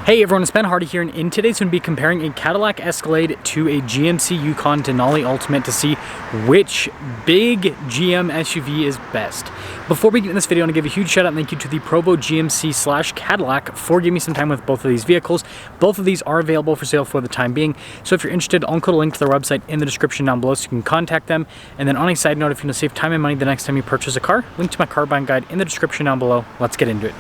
Hey everyone, it's Ben Hardy here, and in today's going to be comparing a Cadillac Escalade to a GMC Yukon Denali Ultimate to see which big GM SUV is best. Before we get into this video, I want to give a huge shout out and thank you to the Provo GMC/Cadillac for giving me some time with both of these vehicles. Both of these are available for sale for the time being, so if you're interested, I'll include a link to their website in the description down below so you can contact them. And then on a side note, if you want to save time and money the next time you purchase a car, link to my car buying guide in the description down below. Let's get into it.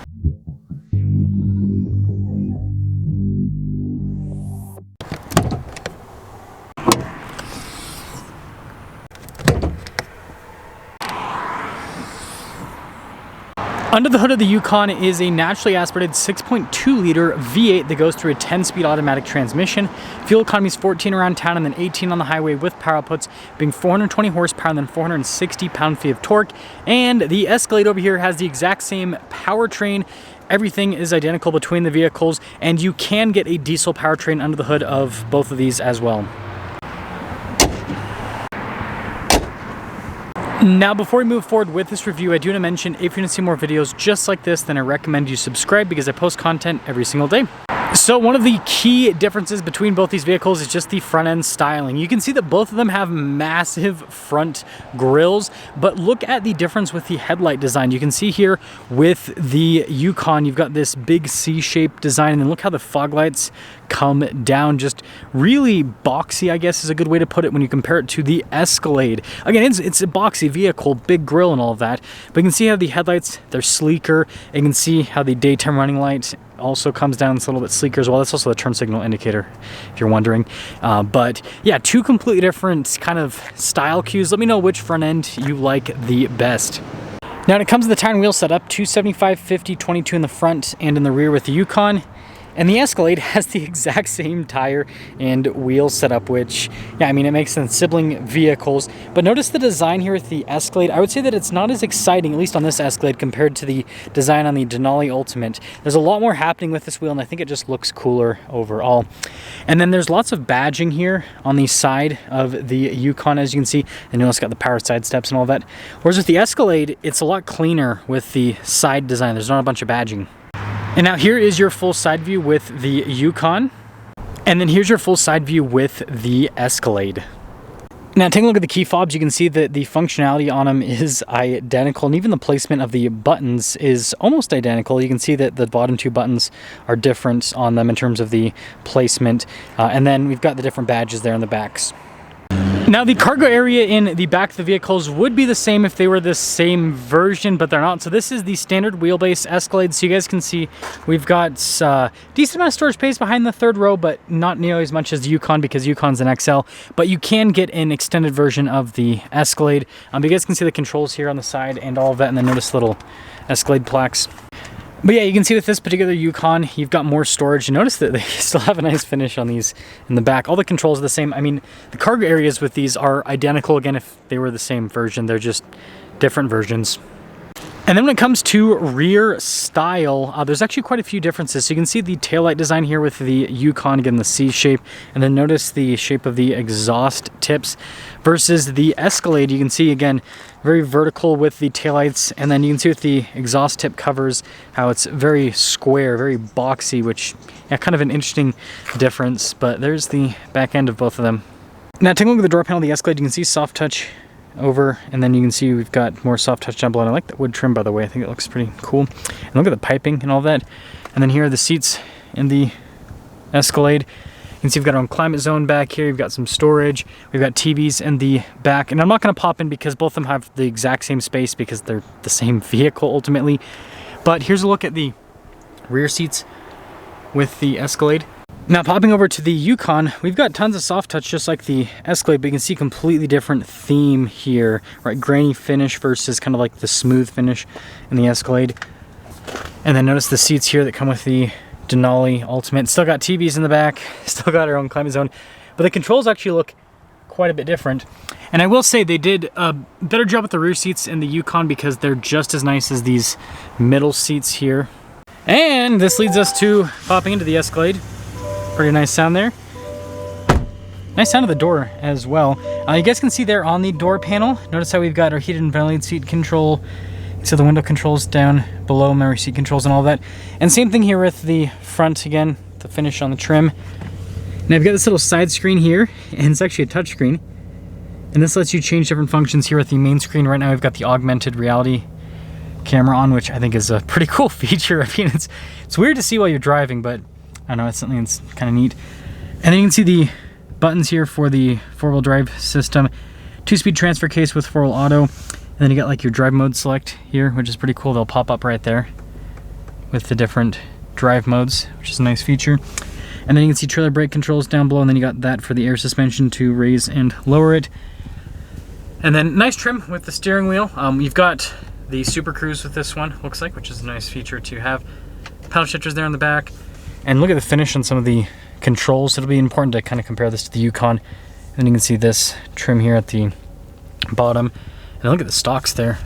Under the hood of the Yukon is a naturally aspirated 6.2 liter V8 that goes through a 10-speed automatic transmission. Fuel economy is 14 around town and then 18 on the highway, with power outputs being 420 horsepower and then 460 pound-feet of torque. And the Escalade over here has the exact same powertrain. Everything is identical between the vehicles, and you can get a diesel powertrain under the hood of both of these as well. Now, before we move forward with this review, I do want to mention, if you want to see more videos just like this, then I recommend you subscribe because I post content every single day. So one of the key differences between both these vehicles is just the front end styling. You can see that both of them have massive front grills, but look at the difference with the headlight design. You can see here with the Yukon, you've got this big C-shaped design, and then look how the fog lights come down. Just really boxy, I guess is a good way to put it when you compare it to the Escalade. Again, it's a boxy vehicle, big grille and all of that, but you can see how the headlights, they're sleeker. You can see how the daytime running light also comes down. It's a little bit sleeker as well. That's also the turn signal indicator, if you're wondering. But yeah, two completely different kind of style cues. Let me know which front end you like the best. Now, when it comes to the tire and wheel setup, 275, 50, 22 in the front and in the rear with the Yukon. And the Escalade has the exact same tire and wheel setup, which, yeah, I mean, it makes sense, sibling vehicles. But notice the design here with the Escalade. I would say that it's not as exciting, at least on this Escalade, compared to the design on the Denali Ultimate. There's a lot more happening with this wheel, and I think it just looks cooler overall. And then there's lots of badging here on the side of the Yukon, as you can see. And you also got the power side steps and all that. Whereas with the Escalade, it's a lot cleaner with the side design. There's not a bunch of badging. And now here is your full side view with the Yukon. And then here's your full side view with the Escalade. Now, taking a look at the key fobs, you can see that the functionality on them is identical, and even the placement of the buttons is almost identical. You can see that the bottom two buttons are different on them in terms of the placement. And then we've got the different badges there on the backs. Now, the cargo area in the back of the vehicles would be the same if they were the same version, but they're not. So this is the standard wheelbase Escalade. So you guys can see we've got decent amount of storage space behind the third row, but not nearly as much as the Yukon because Yukon's an XL. But you can get an extended version of the Escalade. You guys can see the controls here on the side and all of that, and then notice little Escalade plaques. But yeah, you can see with this particular Yukon, you've got more storage. You notice that they still have a nice finish on these in the back. All the controls are the same. I mean, the cargo areas with these are identical. Again, if they were the same version, they're just different versions. And then when it comes to rear style, there's actually quite a few differences. So you can see the taillight design here with the Yukon, again, the C shape, and then notice the shape of the exhaust tips versus the Escalade. You can see, again, very vertical with the taillights, and then you can see with the exhaust tip covers how it's very square, very boxy, which, yeah, kind of an interesting difference. But there's the back end of both of them. Now, taking a look at the door panel of the Escalade, you can see soft touch over, and then you can see we've got more soft touch down below. And I like that wood trim, by the way. I think it looks pretty cool. And look at the piping and all that. And then here are the seats in the Escalade. You can see we've got our own climate zone back here. We've got some storage. We've got TVs in the back. And I'm not going to pop in because both of them have the exact same space because they're the same vehicle ultimately. But here's a look at the rear seats with the Escalade. Now, popping over to the Yukon, we've got tons of soft touch just like the Escalade, but you can see completely different theme here, right? Grainy finish versus kind of like the smooth finish in the Escalade. And then notice the seats here that come with the Denali Ultimate. Still got TVs in the back, still got our own climate zone, but the controls actually look quite a bit different. And I will say they did a better job with the rear seats in the Yukon because they're just as nice as these middle seats here. And this leads us to popping into the Escalade. Pretty nice sound there. Nice sound of the door as well. You guys can see there on the door panel, notice how we've got our heated and ventilated seat control. So the window controls down below, memory seat controls and all that. And same thing here with the front again, the the finish on the trim. Now I've got this little side screen here, and it's actually a touch screen. And this lets you change different functions here at the main screen. Right now we've got the augmented reality camera on, which I think is a pretty cool feature. I mean, it's weird to see while you're driving, but I don't know, it's something that's kind of neat. And then you can see the buttons here for the 4-wheel drive system. 2-speed transfer case with 4-wheel auto. And then you got like your drive mode select here, which is pretty cool. They'll pop up right there with the different drive modes, which is a nice feature. And then you can see trailer brake controls down below, and then you got that for the air suspension to raise and lower it. And then nice trim with the steering wheel. You've got the Super Cruise with this one, looks like, which is a nice feature to have. Paddle shifters there on the back. And look at the finish on some of the controls. It'll be important to kind of compare this to the Yukon. And then you can see this trim here at the bottom. And look at the stocks there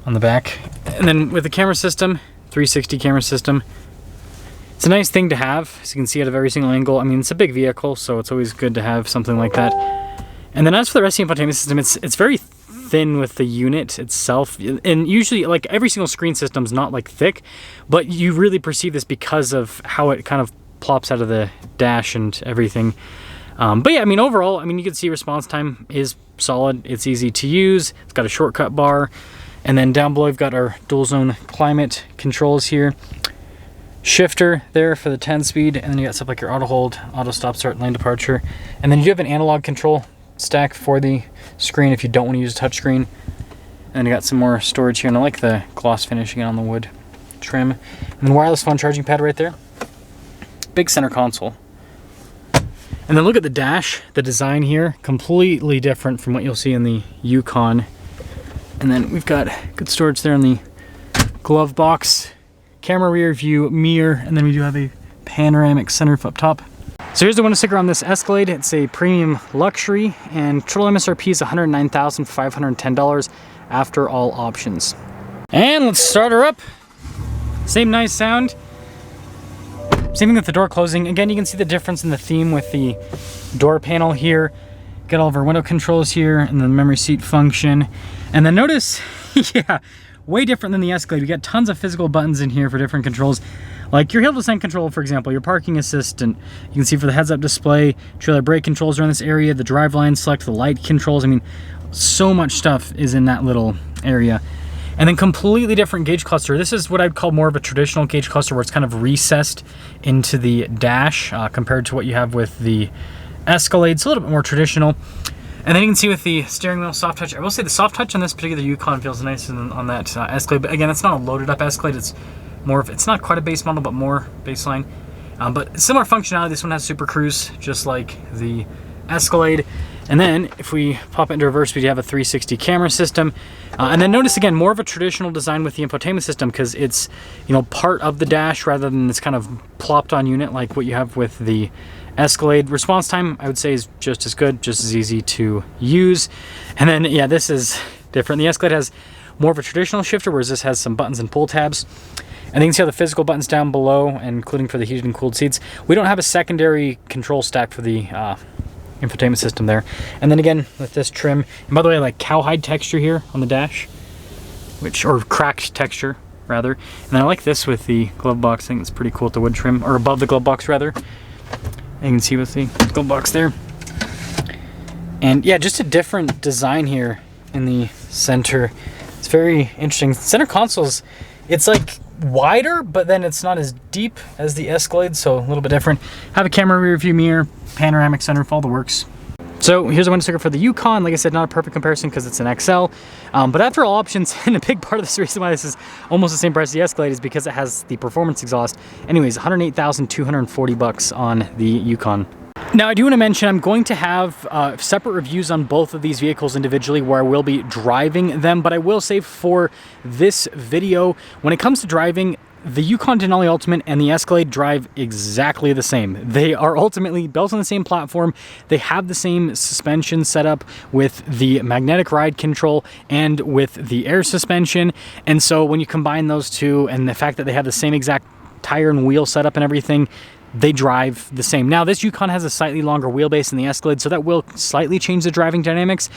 on the back. And then with the camera system, 360 camera system. It's a nice thing to have, as you can see out of every single angle. I mean, it's a big vehicle, so it's always good to have something like that. And then as for the rest of the infotainment system, it's very thin with the unit itself. And usually, like, every single screen system's not like thick, but you really perceive this because of how it kind of plops out of the dash and everything. But yeah, I mean, overall, I mean, you can see response time is solid. It's easy to use. It's got a shortcut bar. And then down below, we've got our dual zone climate controls here. Shifter there for the 10-speed, and then you got stuff like your auto hold, auto stop, start, lane departure. And then you do have an analog control stack for the screen if you don't want to use a touch screen. And then you got some more storage here, and I like the gloss finishing on the wood trim. And then wireless phone charging pad right there. Big center console. And then look at the dash, the design here, completely different from what you'll see in the Yukon. And then we've got good storage there in the glove box. Camera rear view mirror, and then we do have a panoramic sunroof up top. So here's the window sticker on this Escalade. It's a premium luxury, and total MSRP is $109,510 after all options. And let's start her up. Same nice sound. Same thing with the door closing. Again, you can see the difference in the theme with the door panel here. Got all of our window controls here, and the memory seat function. And then notice, yeah, way different than the Escalade. We got tons of physical buttons in here for different controls, like your hill descent control, for example, your parking assistant. You can see for the heads-up display, trailer brake controls around this area, the drive line select, the light controls. I mean, so much stuff is in that little area. And then completely different gauge cluster. This is what I'd call more of a traditional gauge cluster, where it's kind of recessed into the dash compared to what you have with the Escalade. It's a little bit more traditional. And then you can see with the steering wheel soft touch, I will say the soft touch on this particular Yukon feels nicer than on that Escalade. But again, it's not a loaded up Escalade. It's more of, it's not quite a base model, but more baseline. But similar functionality. This one has Super Cruise, just like the Escalade. And then if we pop it into reverse, we have a 360 camera system. And then notice again, more of a traditional design with the infotainment system, because it's, you know, part of the dash rather than this kind of plopped on unit like what you have with the Escalade. Response time, I would say, is just as good, just as easy to use. And then, yeah, this is different. The Escalade has more of a traditional shifter, whereas this has some buttons and pull tabs. And then you can see all the physical buttons down below, including for the heated and cooled seats. We don't have a secondary control stack for the infotainment system there. And then again, with this trim, and by the way, I like cowhide texture here on the dash, or cracked texture, rather. And then I like this with the glove box. I think it's pretty cool with the wood trim, or above the glove box, rather. You can see with the glove box there. And yeah, just a different design here in the center. It's very interesting. Center consoles, it's like wider, but then it's not as deep as the Escalade, so a little bit different. Have a camera rear view mirror, panoramic sunroof, all the works. So here's a window sticker for the Yukon. Like I said, not a perfect comparison because it's an XL, but after all options, and a big part of this reason why this is almost the same price as the Escalade is because it has the performance exhaust. Anyways, $108,240 on the Yukon. Now, I do want to mention I'm going to have separate reviews on both of these vehicles individually, where I will be driving them, but I will say for this video, when it comes to driving, the Yukon Denali Ultimate and the Escalade drive exactly the same. They are ultimately built on the same platform. They have the same suspension setup with the magnetic ride control and with the air suspension. And so when you combine those two and the fact that they have the same exact tire and wheel setup and everything, they drive the same. Now, this Yukon has a slightly longer wheelbase than the Escalade, so that will slightly change the driving dynamics.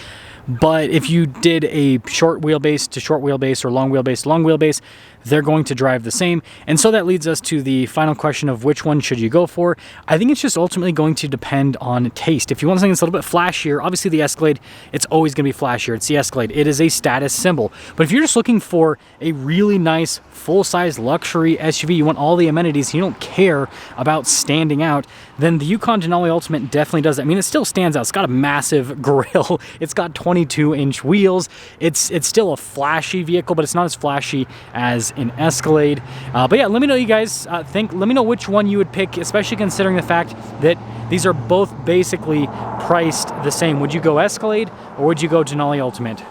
But if you did a short wheelbase to short wheelbase or long wheelbase to long wheelbase, they're going to drive the same. And so that leads us to the final question of which one should you go for. I think it's just ultimately going to depend on taste. If you want something that's a little bit flashier, obviously the Escalade, it's always going to be flashier. It's the Escalade. It is a status symbol. But if you're just looking for a really nice full-size luxury SUV, you want all the amenities, you don't care about standing out, then the Yukon Denali Ultimate definitely does that. I mean, it still stands out. It's got a massive grille. It's got 22-inch wheels. It's still a flashy vehicle, but it's not as flashy as an Escalade. But yeah, let me know what you guys think. Let me know which one you would pick, especially considering the fact that these are both basically priced the same. Would you go Escalade or would you go Denali Ultimate?